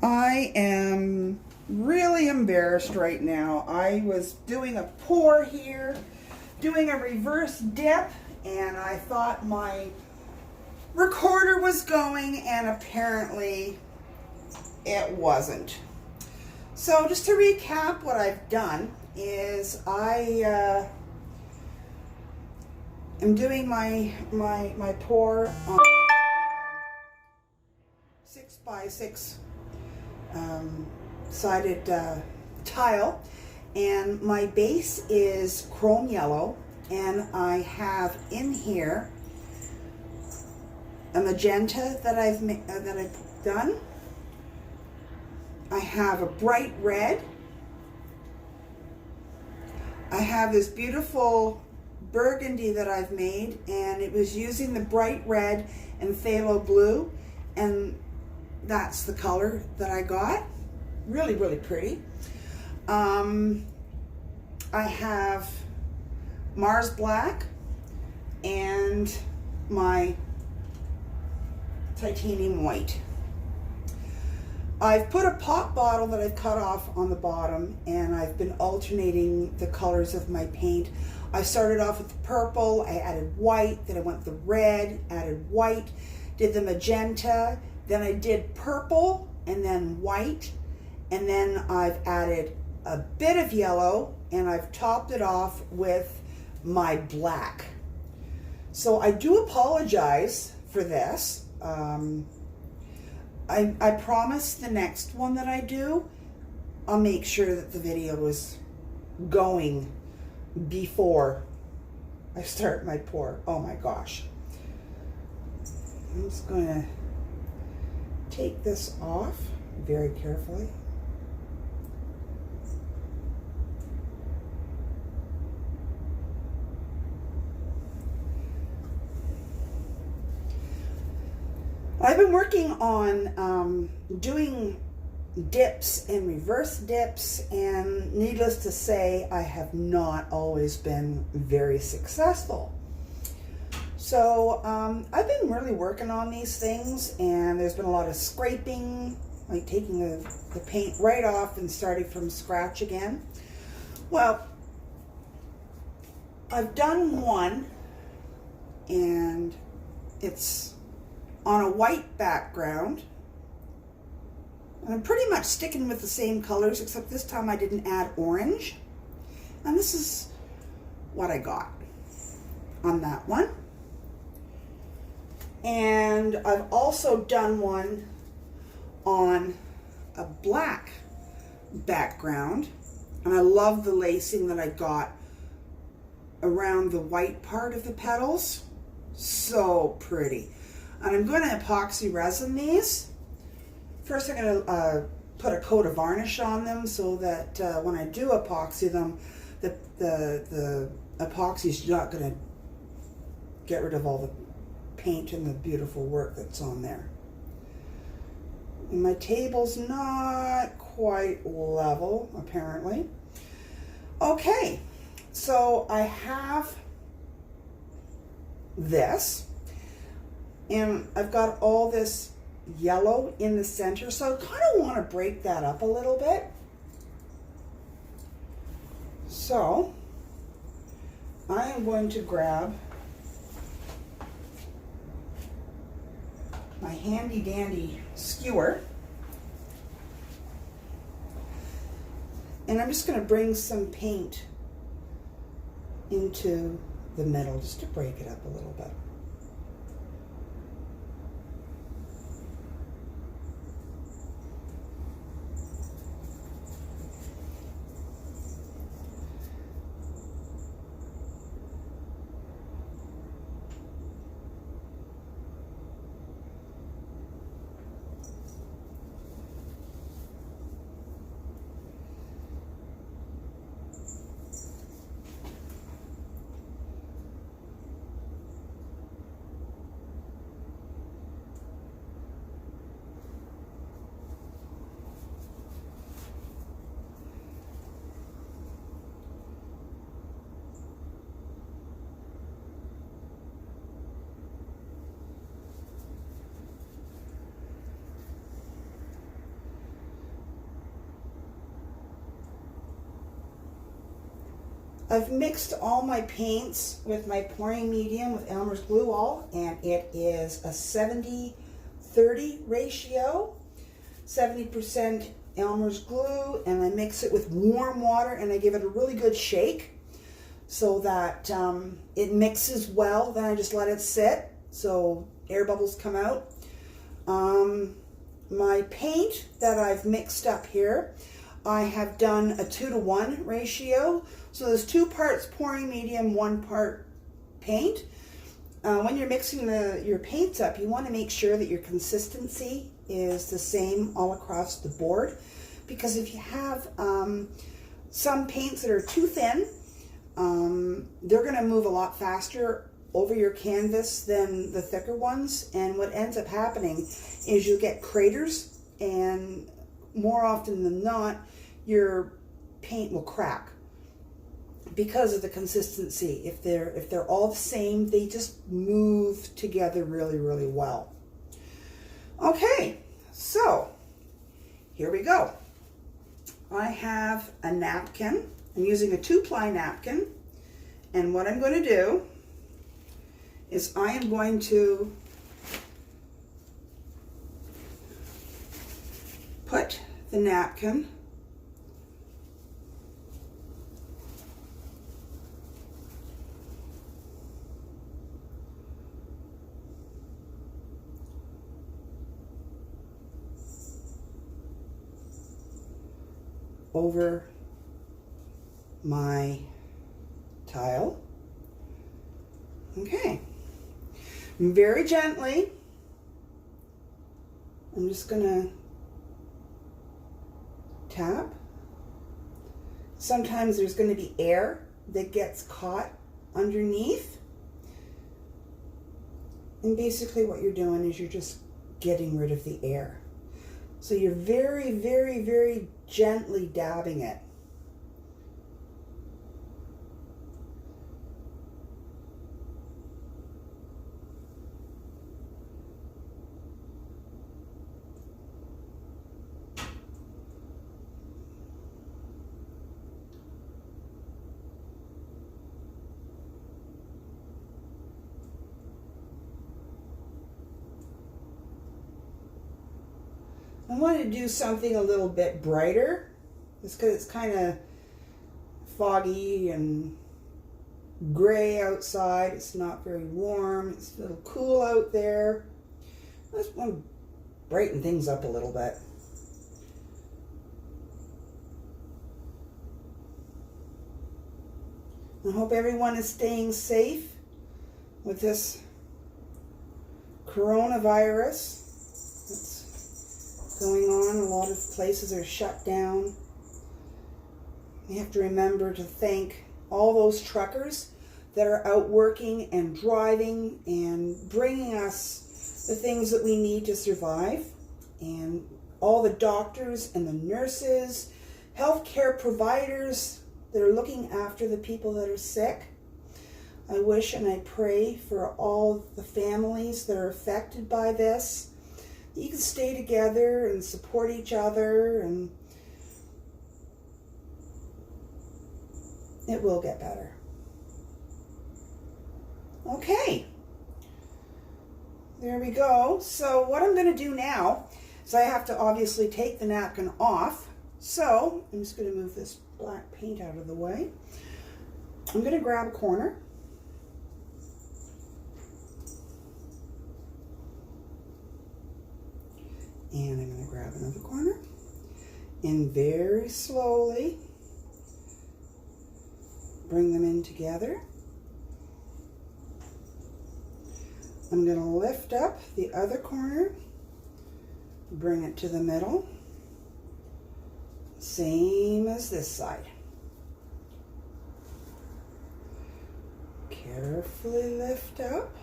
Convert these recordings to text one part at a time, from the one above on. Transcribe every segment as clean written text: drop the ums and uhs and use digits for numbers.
I am really embarrassed right now. I was doing a pour here, doing a reverse dip, and I thought my recorder was going, and apparently it wasn't. So just to recap, what I've done is I am doing my pour on 6x6 sided tile, and my base is chrome yellow, and I have in here a magenta that I've done. I have a bright red. I have this beautiful burgundy that I've made, and it was using the bright red and phthalo blue, and that's the color that I got. Really, really pretty. I have Mars Black and my titanium white. I've put a pop bottle that I've cut off on the bottom, and I've been alternating the colors of my paint. I started off with the purple, I added white, then I went with the red, added white, did the magenta, then I did purple, and then white, and then I've added a bit of yellow, and I've topped it off with my black. So I do apologize for this. I promise the next one that I do, I'll make sure that the video is going before I start my pour. Oh my gosh. I'm just going to take this off very carefully. I've been working on doing dips and reverse dips, and needless to say, I have not always been very successful. So I've been really working on these things, and there's been a lot of scraping, like taking the paint right off and starting from scratch again. Well, I've done one, and it's on a white background, and I'm pretty much sticking with the same colors, except this time I didn't add orange, and this is what I got on that one. And I've also done one on a black background, and I love the lacing that I got around the white part of the petals. So pretty. And I'm going to epoxy resin these. First I'm going to put a coat of varnish on them so that when I do epoxy them, the epoxy is not going to get rid of all the paint and the beautiful work that's on there. And my table's not quite level, apparently. Okay, so I have this. And I've got all this yellow in the center, so I kind of want to break that up a little bit. So I am going to grab my handy dandy skewer, and I'm just going to bring some paint into the middle just to break it up a little bit. I've mixed all my paints with my pouring medium with Elmer's Glue All, and it is a 70-30 ratio. 70% Elmer's Glue, and I mix it with warm water, and I give it a really good shake so that it mixes well. Then I just let it sit so air bubbles come out. My paint that I've mixed up here, I have done a 2-to-1 ratio. So there's 2 parts pouring medium, 1 part paint. When you're mixing your paints up, you want to make sure that your consistency is the same all across the board. Because if you have some paints that are too thin, they're going to move a lot faster over your canvas than the thicker ones, and what ends up happening is you get craters, and more often than not your paint will crack because of the consistency. If they're all the same, they just move together really well. Okay, so here we go. I have a napkin. I'm using a 2-ply napkin, and what I'm going to do is I am going to put the napkin over my tile. Okay. Very gently, I'm just going to tap. Sometimes there's going to be air that gets caught underneath. And basically what you're doing is you're just getting rid of the air. So you're very gently dabbing it. I want to do something a little bit brighter, just because it's kind of foggy and gray outside. It's not very warm. It's a little cool out there. I just want to brighten things up a little bit. I hope everyone is staying safe with this coronavirus that's going on. A lot of places are shut down. We have to remember to thank all those truckers that are out working and driving and bringing us the things that we need to survive, and all the doctors and the nurses, healthcare providers that are looking after the people that are sick. I wish and I pray for all the families that are affected by this. You can stay together and support each other, and it will get better. Okay, there we go. So what I'm going to do now is I have to obviously take the napkin off. So I'm just going to move this black paint out of the way. I'm going to grab a corner. And I'm going to grab another corner. And very slowly bring them in together. I'm going to lift up the other corner, bring it to the middle, same as this side. Carefully lift up.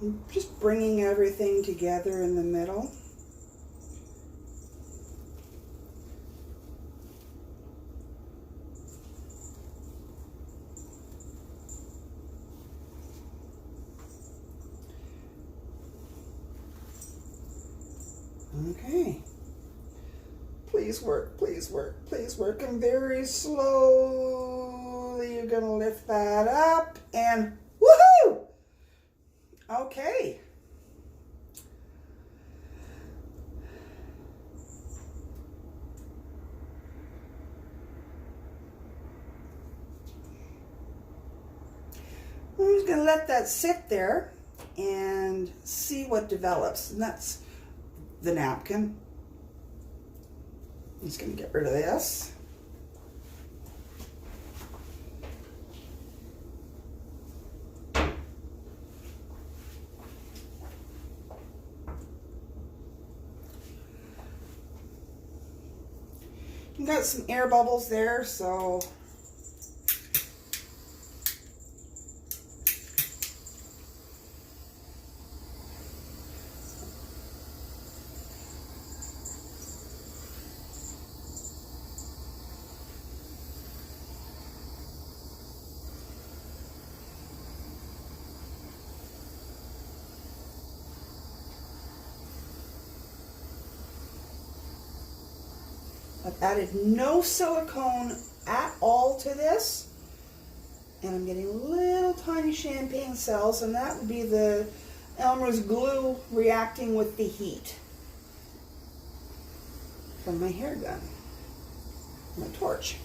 I'm just bringing everything together in the middle. Okay, Please work, please work, please work. And very slowly you're going to lift that up and woohoo! Okay. I'm just going to let that sit there and see what develops. And that's the napkin. I'm just going to get rid of this. You've got some air bubbles there, so I've added no silicone at all to this, and I'm getting little tiny champagne cells, and that would be the Elmer's glue reacting with the heat from my hair gun, my torch.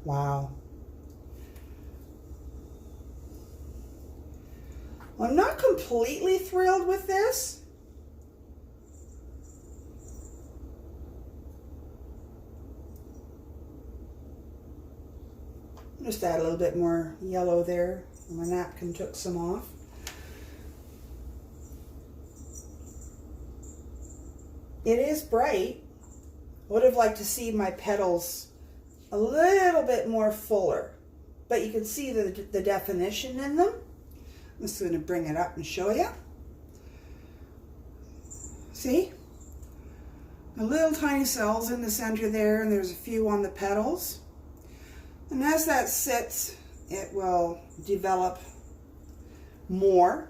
Wow. Well, I'm not completely thrilled with this. Just add a little bit more yellow there. My napkin took some off. It is bright. Would have liked to see my petals a little bit more fuller, but you can see the definition in them. I'm just going to bring it up and show you. See? The little tiny cells in the center there, and there's a few on the petals. And as that sits, it will develop more.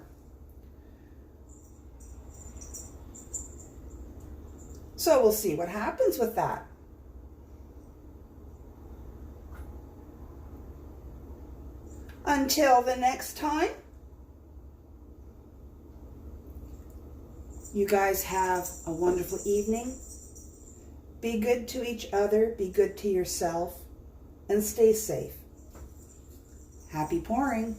So we'll see what happens with that. Until the next time, you guys have a wonderful evening. Be good to each other, be good to yourself, and stay safe. Happy pouring.